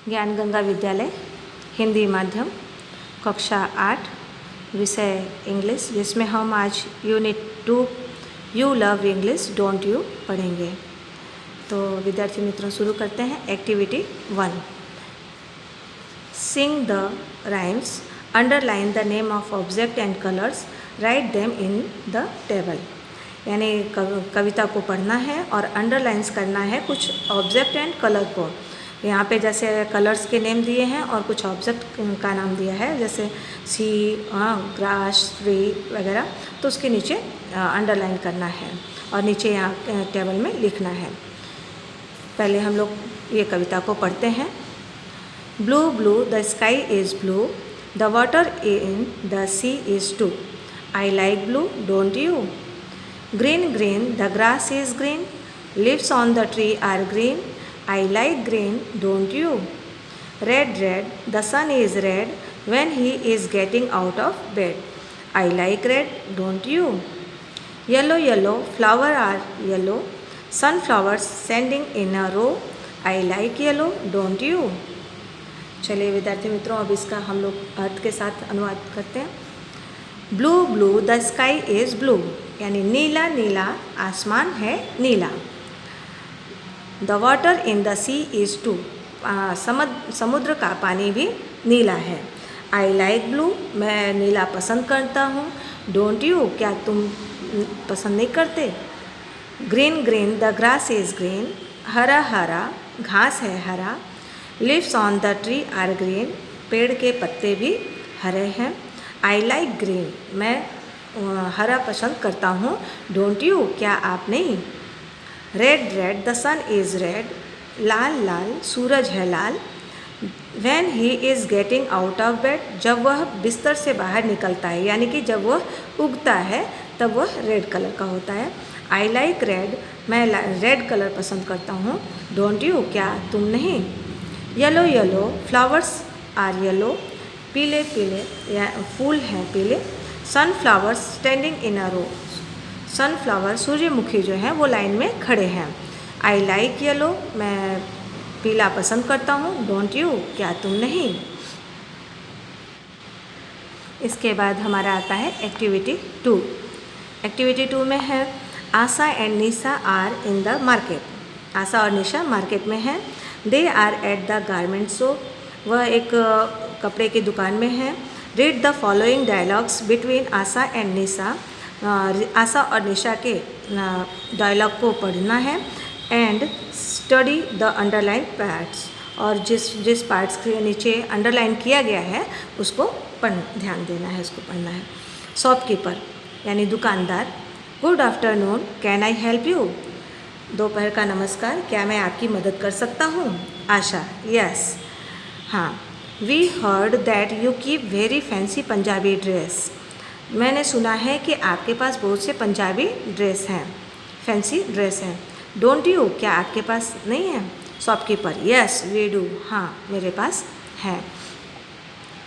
ज्ञान गंगा विद्यालय हिंदी माध्यम कक्षा 8 विषय इंग्लिश, जिसमें हम आज unit 2 you love English don't you पढ़ेंगे। तो विद्यार्थी मित्रों शुरू करते हैं। Activity 1, sing the rhymes, underline the name of object and colours, write them in the table. यानी कविता को पढ़ना है और अंडरलाइंस करना है कुछ ऑब्जेक्ट एंड कलर को। यहाँ पे जैसे कलर्स के नेम दिए हैं और कुछ ऑब्जेक्ट का नाम दिया है, जैसे सी, ग्रास, ट्री वगैरह, तो उसके नीचे अंडरलाइन करना है और नीचे यहाँ टेबल में लिखना है। पहले हम लोग ये कविता को पढ़ते हैं। Blue blue the sky is blue, the water in the sea is too, I like blue don't you. Green green the grass is green, leaves on the tree are green, I like green, don't you? Red, red, the sun is red when he is getting out of bed. I like red, don't you? Yellow, yellow, flower are yellow, sunflowers standing in a row. I like yellow, don't you? चलिए विद्यार्थी मित्रों, अब इसका हम लोग अर्थ के साथ अनुवाद करते हैं। Blue blue the sky is blue, यानी नीला नीला आसमान है नीला। The water in the sea is too, समुद्र का पानी भी नीला है। आई लाइक ब्लू, मैं नीला पसंद करता हूँ। डोंट यू, क्या तुम पसंद नहीं करते। Green green the grass is green, हरा हरा घास है हरा। Leaves on the tree are green, पेड़ के पत्ते भी हरे हैं। आई लाइक ग्रीन, मैं हरा पसंद करता हूँ। डोंट यू, क्या आप नहीं। Red red the sun is red, लाल लाल सूरज है लाल। When he is getting out of bed, जब वह बिस्तर से बाहर निकलता है, यानी कि जब वह उगता है तब वह रेड कलर का होता है। आई लाइक रेड, मैं रेड कलर पसंद करता हूँ। डोंट यू, क्या तुम नहीं। Yellow yellow flowers are yellow, पीले पीले या फूल हैं पीले। Sunflowers standing in a row, sunflower सूर्यमुखी जो हैं वो लाइन में खड़े हैं। आई लाइक येलो, मैं पीला पसंद करता हूँ। डोंट यू, क्या तुम नहीं। इसके बाद हमारा आता है एक्टिविटी 2। एक्टिविटी 2 में है Asha and Nisha are in the market. Asha और निशा मार्केट में हैं। They are at the garment shop, वह एक कपड़े की दुकान में है। Read the following dialogues between Asha and Nisha, Asha और निशा के डायलॉग को पढ़ना है। And study the underline parts, और जिस पार्ट्स के नीचे अंडरलाइन किया गया है उसको ध्यान देना है, उसको पढ़ना है। शॉपकीपर यानी दुकानदार, good afternoon can I help you, दोपहर का नमस्कार, क्या मैं आपकी मदद कर सकता हूँ। आशा, यस, हाँ। We heard that you keep very fancy Punjabi dress, मैंने सुना है कि आपके पास बहुत से पंजाबी ड्रेस हैं, फैंसी ड्रेस हैं। डोंट यू, क्या आपके पास नहीं है। शॉपकीपर, यस वी डू, हाँ मेरे पास है।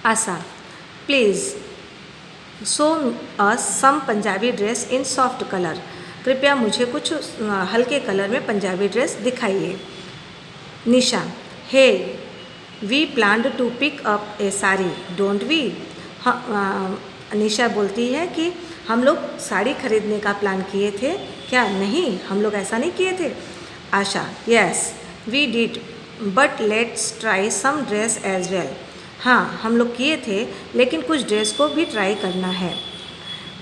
Asha, please show us some Punjabi dress in soft colour, कृपया मुझे कुछ हल्के कलर में पंजाबी ड्रेस दिखाइए। Nisha, hey we planned to pick up a sari don't we, हाँ निशा बोलती है कि हम लोग साड़ी खरीदने का प्लान किए थे, क्या नहीं हम लोग ऐसा नहीं किए थे। Asha, yes we did but let's try some dress as well, हाँ हम लोग किए थे लेकिन कुछ ड्रेस को भी ट्राई करना है।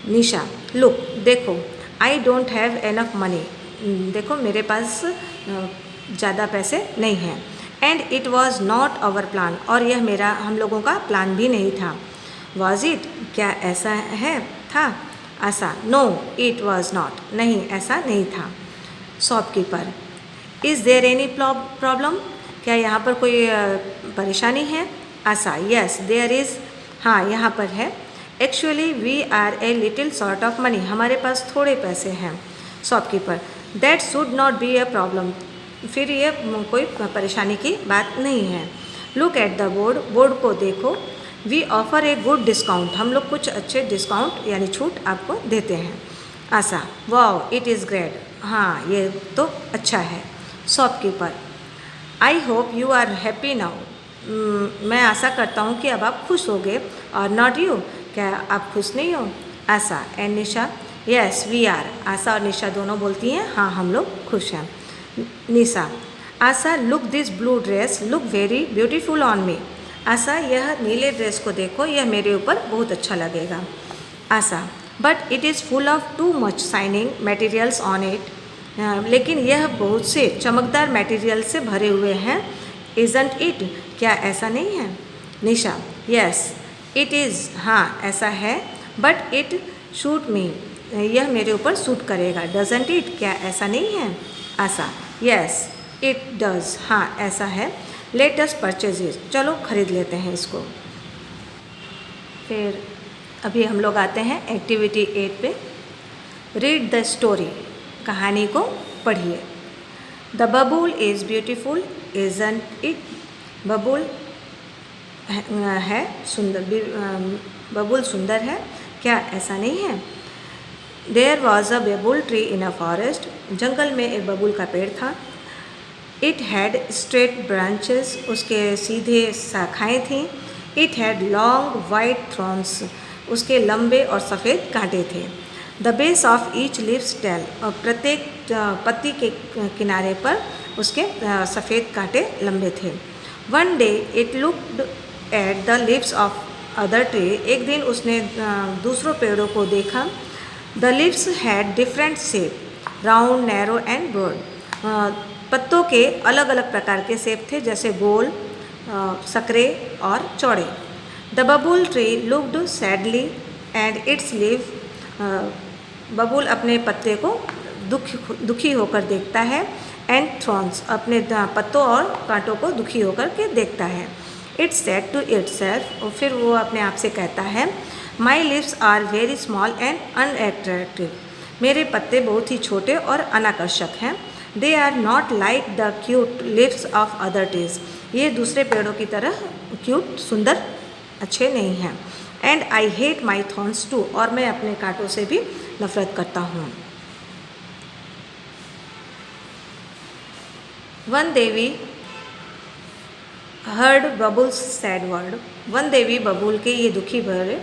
निशा, लुक देखो, I don't have enough money, देखो मेरे पास ज़्यादा पैसे नहीं हैं। And it was not our plan, और यह मेरा हम लोगों का प्लान भी नहीं था। वॉज इट, क्या ऐसा है था। Asha, no it was not, नहीं ऐसा नहीं था। Shopkeeper, is there any problem, क्या यहाँ पर कोई परेशानी है। आशा, यस देयर इज़, हाँ यहाँ पर है। Actually we are a little short of money, हमारे पास थोड़े पैसे हैं। Shopkeeper, that should not be a problem, फिर ये कोई परेशानी की बात नहीं है। Look at the board, board को देखो। We offer a good discount, हम लोग कुछ अच्छे डिस्काउंट यानी छूट आपको देते हैं। Asha, wow it is great, हाँ ये तो अच्छा है। Shopkeeper, I hope you are happy now, मैं आशा करता हूँ कि अब आप खुश होगे। और नॉट यू, क्या आप खुश नहीं हो? Asha and Nisha, yes we are. Asha और निशा दोनों बोलती हैं हाँ हम लोग खुश हैं। Nisha, Asha look this blue dress look very beautiful on me. Asha, यह नीले ड्रेस को देखो, यह मेरे ऊपर बहुत अच्छा लगेगा। Asha, but it is full of too much shining materials on it. लेकिन यह बहुत से चमकदार मटेरियल से भरे हुए हैं। इजंट इट, क्या ऐसा नहीं है? निशा, यस इट इज़, हाँ ऐसा है। बट इट सूट मी, यह मेरे ऊपर सूट करेगा। डजंट इट, क्या ऐसा नहीं है? आशा, यस इट डज, हाँ ऐसा है। लेट अस परचेज इट, चलो खरीद लेते हैं इसको। फिर अभी हम लोग आते हैं एक्टिविटी 8 पे। रीड द स्टोरी, कहानी को पढ़िए। द बबूल इज़ ब्यूटीफुल इजंट इट, बबूल है सुंदर, बबूल सुंदर है, क्या ऐसा नहीं है? देयर वॉज अ बबूल ट्री इन अ फॉरेस्ट, जंगल में एक बबूल का पेड़ था। इट हैड स्ट्रेट ब्रांचेस, उसके सीधे शाखाएँ थीं। It had long white thorns, उसके लंबे और सफ़ेद कांटे थे। The base of each leaves tail, और प्रत्येक पत्ती के किनारे पर उसके सफ़ेद कांटे लंबे थे। One day it looked at the leaves of other tree, एक दिन उसने दूसरों पेड़ों को देखा। The leaves had different shape, round, narrow and broad, पत्तों के अलग अलग प्रकार के शेप थे, जैसे गोल, सकरे और चौड़े। The babool tree looked sadly and it's leave, बबूल अपने पत्ते को दुखी होकर देखता है। एंड थ्रॉन्स, अपने पत्तों और कांटों को दुखी होकर के देखता है। इट्स सेड टू इटसेल्फ, और फिर वो अपने आप से कहता है, my leaves are very small and unattractive, मेरे पत्ते बहुत ही छोटे और अनाकर्षक हैं। They are not like the cute leaves of other trees, ये दूसरे पेड़ों की तरह क्यूट, सुंदर, अच्छे नहीं हैं। And I hate my thorns too, और मैं अपने कांटों से भी नफरत करता हूँ। Van Devi heard babul's sad word, Van Devi बबूल के ये दुखी भरे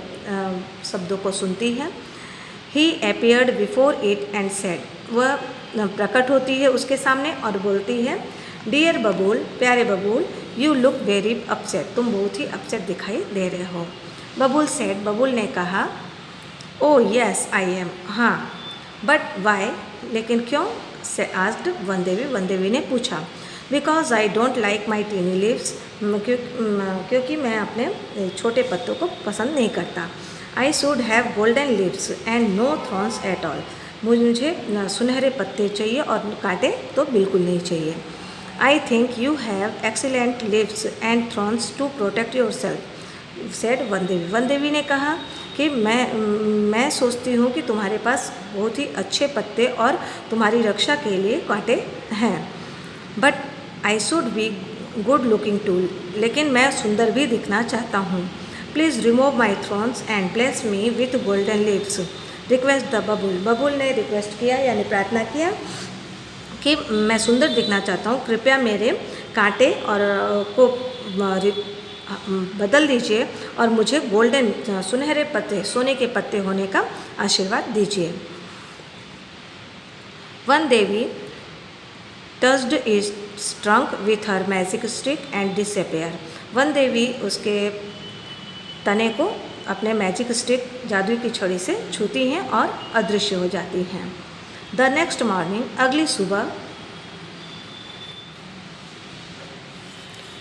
शब्दों को सुनती है। He appeared before it and said, वह प्रकट होती है उसके सामने और बोलती है, डियर बबूल, प्यारे बबूल, यू लुक वेरी अपसेट, तुम बहुत ही अपसेट दिखाई दे रहे हो। बबूल सेड, बबूल ने कहा, ओ यस आई एम, हाँ, बट वाई, लेकिन क्यों? से आस्क्ड वन देवी ने पूछा। Because I don't like my tiny leaves, क्योंकि मैं अपने छोटे पत्तों को पसंद नहीं करता। I should have golden leaves and no thorns at all, मुझे सुनहरे पत्ते चाहिए और कांटे तो बिल्कुल नहीं चाहिए। I think you have excellent leaves and thorns to protect yourself, said वन देवी ने कहा कि मैं सोचती हूँ कि तुम्हारे पास बहुत ही अच्छे पत्ते और तुम्हारी रक्षा के लिए कांटे हैं। But I should be good looking too, लेकिन मैं सुंदर भी दिखना चाहता हूँ। Please remove my thorns and place me with golden leaves, request the babool, बबूल ने रिक्वेस्ट किया यानी प्रार्थना किया कि मैं सुंदर दिखना चाहता हूँ, कृपया मेरे कांटे और को बदल दीजिए और मुझे गोल्डन, सुनहरे पत्ते, सोने के पत्ते होने का आशीर्वाद दीजिए। वन देवी touched its trunk with her magic stick and disappear, वन देवी उसके तने को अपने मैजिक स्टिक, जादू की छड़ी से छूती हैं और अदृश्य हो जाती हैं। द नेक्स्ट मॉर्निंग, अगली सुबह,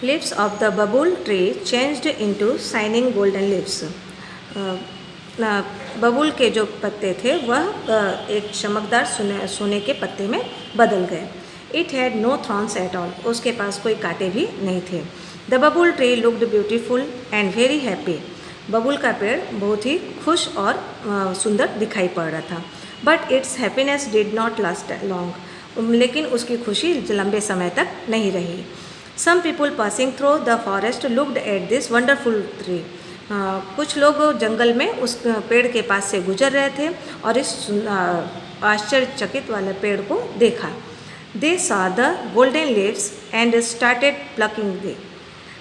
leaves of the babool tree changed into shining golden leaves, बबूल के जो पत्ते थे वह एक चमकदार सोने के पत्ते में बदल गए। It had no thorns at all, उसके पास कोई कांटे भी नहीं थे। The babool tree looked beautiful and very happy, बबूल का पेड़ बहुत ही खुश और सुंदर दिखाई पड़ रहा था। But its happiness did not last long, लेकिन उसकी खुशी लंबे समय तक नहीं रही। Some people passing through the forest looked at this wonderful tree, कुछ लोग जंगल में उस पेड़ के पास से गुजर रहे थे और इस आश्चर्यचकित वाले पेड़ को देखा। They saw the golden leaves and started plucking they,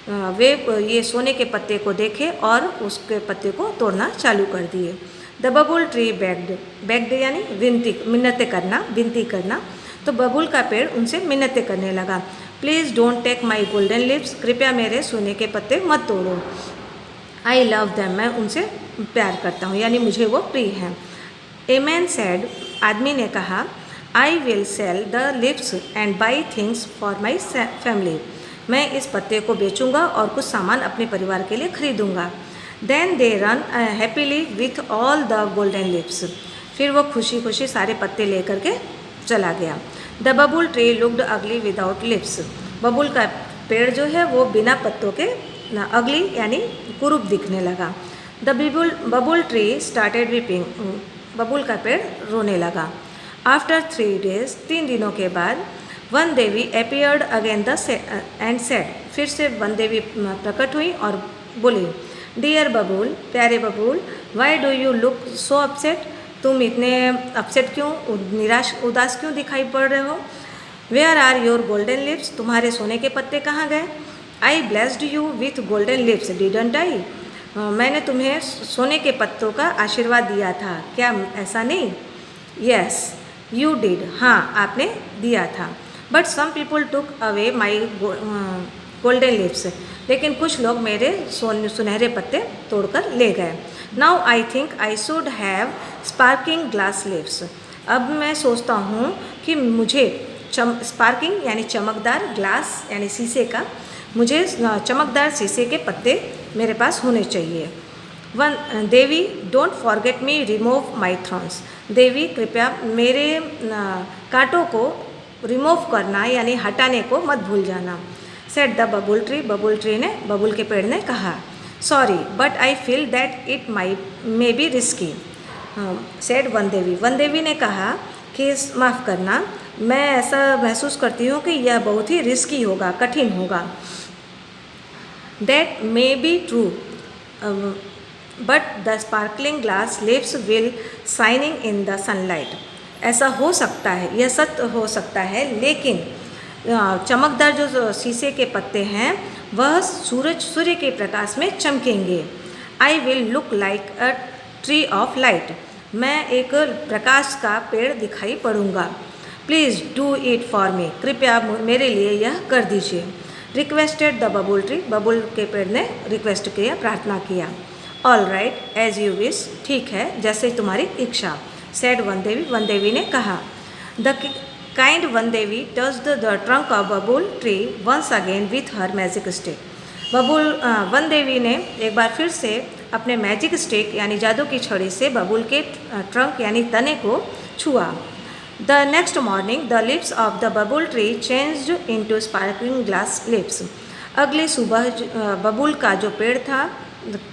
वे ये सोने के पत्ते को देखे और उसके पत्ते को तोड़ना चालू कर दिए। द बबुल ट्री बेग्ड यानी मिन्नतें करना, विनती करना। तो बबुल का पेड़ उनसे मिन्नतें करने लगा। Please don't take my golden leaves, कृपया मेरे सोने के पत्ते मत तोड़ो। आई लव दैम, मैं उनसे प्यार करता हूँ, यानी मुझे वो प्रिय हैं। ए मैन सैड, आदमी ने कहा, I will sell the leaves and buy things for my family, मैं इस पत्ते को बेचूंगा और कुछ सामान अपने परिवार के लिए खरीदूंगा। Then they run happily with all the golden leaves, फिर वो खुशी खुशी सारे पत्ते लेकर के चला गया। द बबुल ट्री लुक्ड अगली विदाउट लिप्स, बबुल का पेड़ जो है वो बिना पत्तों के अगली यानी कुरूप दिखने लगा। The babul tree started weeping, बबुल का पेड़ रोने लगा। आफ्टर 3 days, 3 दिनों के बाद, one Devi appeared again the end said, फिर से वन देवी प्रकट हुई और बोली, डियर बबुल, प्यारे Babul, why do you look so upset, तुम इतने अपसेट क्यों, उदास क्यों दिखाई पड़ रहे हो। Where are your golden leaves, तुम्हारे सोने के पत्ते कहाँ गए। I blessed you with golden leaves didn't I, मैंने तुम्हें सोने के पत्तों का आशीर्वाद दिया था, क्या ऐसा नहीं। यस यू डिड, हाँ आपने दिया था। But some people took away my golden leaves, लेकिन कुछ लोग मेरे सुनहरे पत्ते तोड़कर ले गए। Now I think I should have sparkling glass leaves, अब मैं सोचता हूँ कि मुझे स्पार्किंग यानी चमकदार, ग्लास यानी शीशे का, मुझे चमकदार शीशे के पत्ते मेरे पास होने चाहिए। वन देवी, don't forget me, remove my thorns, देवी कृपया मेरे कांटों को रिमूव करना यानी हटाने को मत भूल जाना। Said the babul tree, babul tree ने, बबुल के पेड़ ने कहा, sorry but I feel that it may be risky. Said वन देवी ने कहा कि माफ़ करना, मैं ऐसा महसूस करती हूँ कि यह बहुत ही रिस्की होगा, कठिन होगा। That may be true but the sparkling glass lips will shining in the sunlight, ऐसा हो सकता है, यह सत्य हो सकता है, लेकिन चमकदार जो शीशे के पत्ते हैं वह सूर्य के प्रकाश में चमकेंगे। I will look like a tree of light, मैं एक प्रकाश का पेड़ दिखाई पड़ूंगा। Please do it for me, कृपया मेरे लिए यह कर दीजिए। रिक्वेस्टेड द बबुल ट्री, बबुल के पेड़ ने रिक्वेस्ट किया, प्रार्थना किया। All right as you wish, ठीक है जैसे तुम्हारी इच्छा। सेड वन देवी ने कहा। द काइंड वन देवी touched the trunk of babul tree once again with her magic stick, वन देवी ने एक बार फिर से अपने मैजिक स्टिक यानी जादू की छड़ी से बबुल के ट्रंक यानी तने को छुआ। The next morning the leaves of the babul tree changed into sparkling glass leaves, अगली सुबह बबुल का जो पेड़ था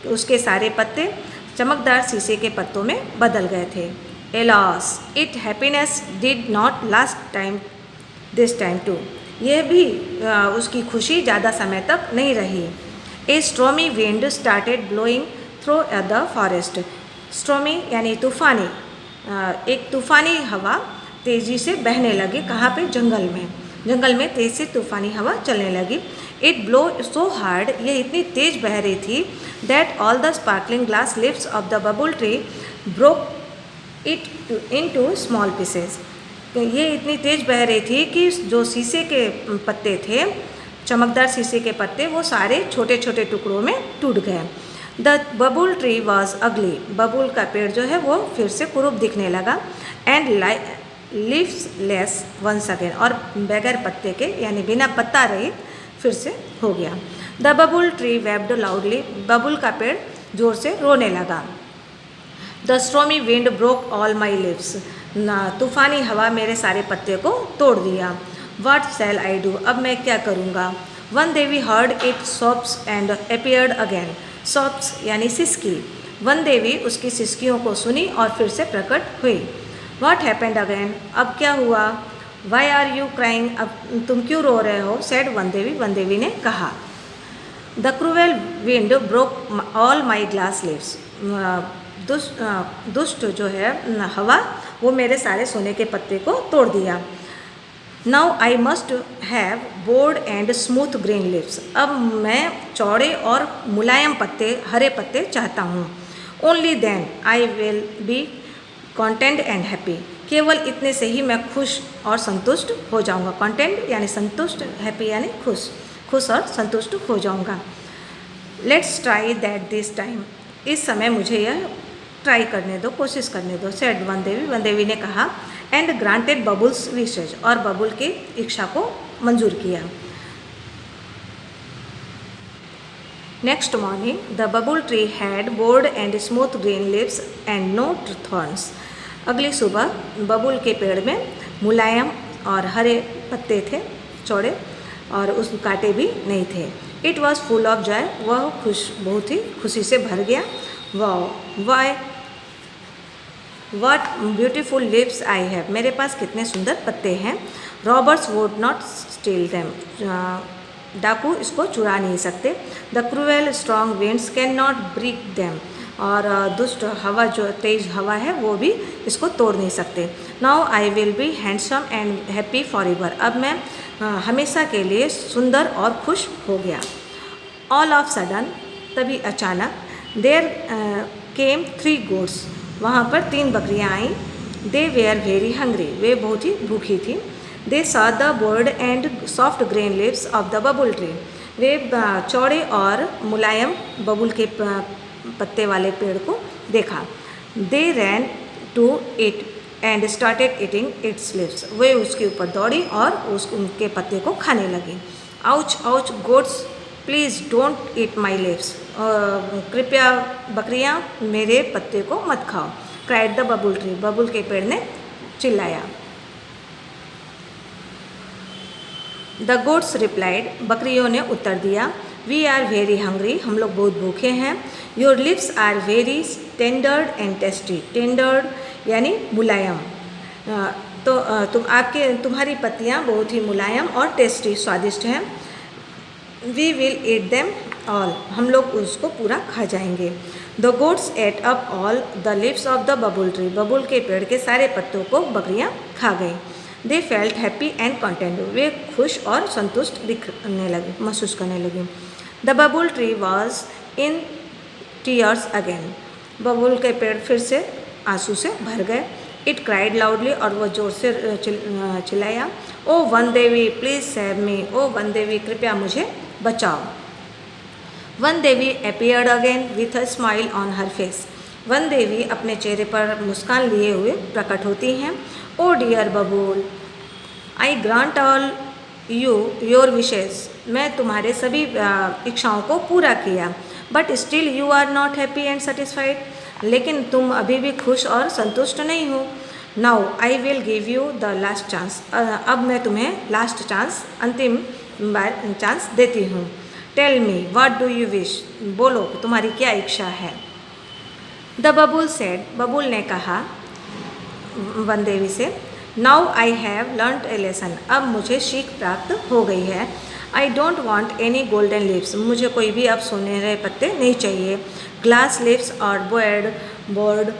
उसके सारे पत्ते चमकदार शीशे के पत्तों में बदल गए थे। Alas it happiness did not last time this time too, यह भी उसकी खुशी ज़्यादा समय तक नहीं रही। A stormy wind started blowing through the forest, stormy यानी तूफ़ानी, एक तूफ़ानी हवा तेज़ी से बहने लगी। कहाँ पे, जंगल में तेज़ से तूफ़ानी हवा चलने लगी। इट ब्लो सो हार्ड, यह इतनी तेज़ बह रही थी, that all the sparkling glass leaves of the babul tree broke it into small pieces, ये इतनी तेज़ बह रही थी कि जो शीशे के पत्ते थे, चमकदार शीशे के पत्ते, वो सारे छोटे छोटे टुकड़ों में टूट गए। द बबुल ट्री वॉज अगली, बबुल का पेड़ जो है वो फिर से कुरूप दिखने लगा। And leafless once again, और बगैर पत्ते के यानी बिना पत्ता रहित फिर से हो गया। The babul tree wept loudly, बबुल का पेड़ जोर से रोने लगा। The stormy wind broke all my leaves, तूफ़ानी हवा मेरे सारे पत्ते को तोड़ दिया। व्हाट शैल आई डू, अब मैं क्या करूँगा। One Devi heard it shops and appeared again, shops यानी सिसकी, वन देवी उसकी सिसकियों को सुनी और फिर से प्रकट हुई। व्हाट हैपेंड अगेन, अब क्या हुआ। वाई आर यू क्राइंग, अब तुम क्यों रो रहे हो। सेड वन देवी ने कहा। The cruel wind broke all my glass leaves, दुष्ट जो है हवा वो मेरे सारे सोने के पत्ते को तोड़ दिया। Now I must have broad and smooth green leaves. अब मैं चौड़े और मुलायम पत्ते, हरे पत्ते चाहता हूँ। Only then I will be content and happy. केवल इतने से ही मैं खुश और संतुष्ट हो जाऊँगा। कॉन्टेंट यानी संतुष्ट, हैप्पी यानी खुश, खुश और संतुष्ट हो जाऊँगा। Let's try that this time. इस समय मुझे यह ट्राई करने दो, कोशिश करने दो। सेड वनदेवी, वनदेवी ने कहा। एंड ग्रांटेड बबुल्स विशेज, और बबुल की इच्छा को मंजूर किया। Next morning the babul tree had broad and smooth green leaves and no thorns. अगली सुबह बबुल के पेड़ में मुलायम और हरे पत्ते थे, चौड़े, और उस कांटे भी नहीं थे। It was full of joy. वह बहुत ही खुशी से भर गया। Why what beautiful leaves I have. मेरे पास कितने सुंदर पत्ते हैं। Robbers would not steal them. डाकू इसको चुरा नहीं सकते। The cruel strong winds can not break them. और दुष्ट हवा, जो तेज हवा है, वो भी इसको तोड़ नहीं सकते। Now I will B handsome and happy for ever. अब मैं हमेशा के लिए सुंदर और खुश हो गया। ऑल ऑफ सडन, तभी अचानक, देयर केम 3 गोट्स। वहाँ पर 3 बकरियाँ आईं। They were very hungry. वे बहुत ही भूखी थी। They saw the broad and soft green leaves of the babul tree. वे चौड़े और मुलायम बबुल के पत्ते वाले पेड़ को देखा। They ran to it and started eating its leaves. वे उसके ऊपर दौड़ी और उनके पत्ते को खाने लगी। Ouch ouch goats please don't eat my leaves. कृपया बकरियाँ मेरे पत्ते को मत खाओ। Cried the babul tree. बबुल के पेड़ ने चिल्लाया। The goats replied. बकरियों ने उत्तर दिया। We are very hungry. हम लोग बहुत भूखे हैं। Your leaves are very tendered and tasty. Tendered यानी मुलायम। तुम्हारी पत्तियाँ बहुत ही मुलायम और टेस्टी, स्वादिष्ट हैं। We will eat them all. हम लोग उसको पूरा खा जाएंगे। The goats ate up all the leaves of the babul tree. बबुल के पेड़ के सारे पत्तों को बकरियाँ खा गई। They felt happy and content. वे खुश और संतुष्ट दिखने लगे, महसूस करने लगे। The babul tree was in tears again. बबुल के पेड़ फिर से आंसू से भर गए। It cried loudly. और वह जोर से चिल्लाया। ओ वन देवी प्लीज सेव मी। ओ वन देवी कृपया मुझे बचाओ। वन देवी appeared again with a smile on her face. वन देवी अपने चेहरे पर मुस्कान लिए हुए प्रकट होती हैं। Oh dear Babul, I grant all you your wishes. मैं तुम्हारे सभी इच्छाओं को पूरा किया। But still you are not happy and satisfied. लेकिन तुम अभी भी खुश और संतुष्ट नहीं हो। Now I will give you the last chance. अब मैं तुम्हें लास्ट चांस, अंतिम बार चांस देती हूँ। Tell me what do you wish. बोलो कि तुम्हारी क्या इच्छा है। The बबुल said. बबुल ने कहा वन देवी से। Now I have learned a lesson. अब मुझे सीख प्राप्त हो गई है। I don't want any golden leaves. मुझे कोई भी अब सुनहरे पत्ते नहीं चाहिए। ग्लास लिव्स और बोर्ड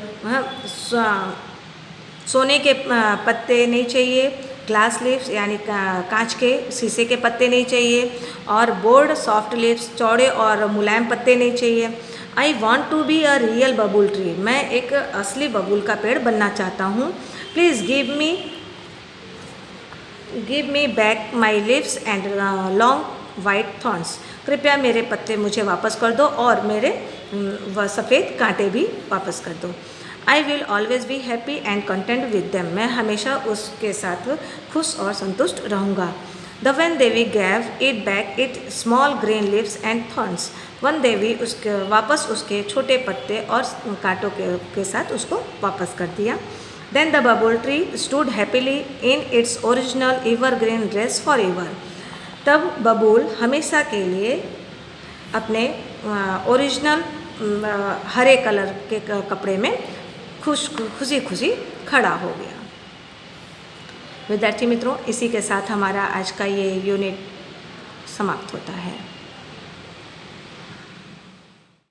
सोने के पत्ते नहीं चाहिए। ग्लास लिव्स यानी कांच के, शीशे के पत्ते नहीं चाहिए। और बोर्ड सॉफ्ट लिव्स, चौड़े और मुलायम पत्ते नहीं चाहिए। I want to be a real babul tree. मैं एक असली बबुल का पेड़ बनना चाहता हूँ। Please give me back my leaves and long white thorns. कृपया मेरे पत्ते मुझे वापस कर दो और मेरे सफ़ेद कांटे भी वापस कर दो। I will always be happy and content with them. मैं हमेशा उसके साथ खुश और संतुष्ट रहूँगा। द वन देवी gave it back it small green leaves and thorns. वन देवी वापस उसके छोटे पत्ते और कांटों के साथ उसको वापस कर दिया। Then the babul tree stood happily in its original evergreen dress forever. तब बबूल हमेशा के लिए अपने ओरिजिनल हरे कलर के कपड़े में खुशी खुशी खड़ा हो गया। विद्यार्थी मित्रों, इसी के साथ हमारा आज का ये यूनिट समाप्त होता है।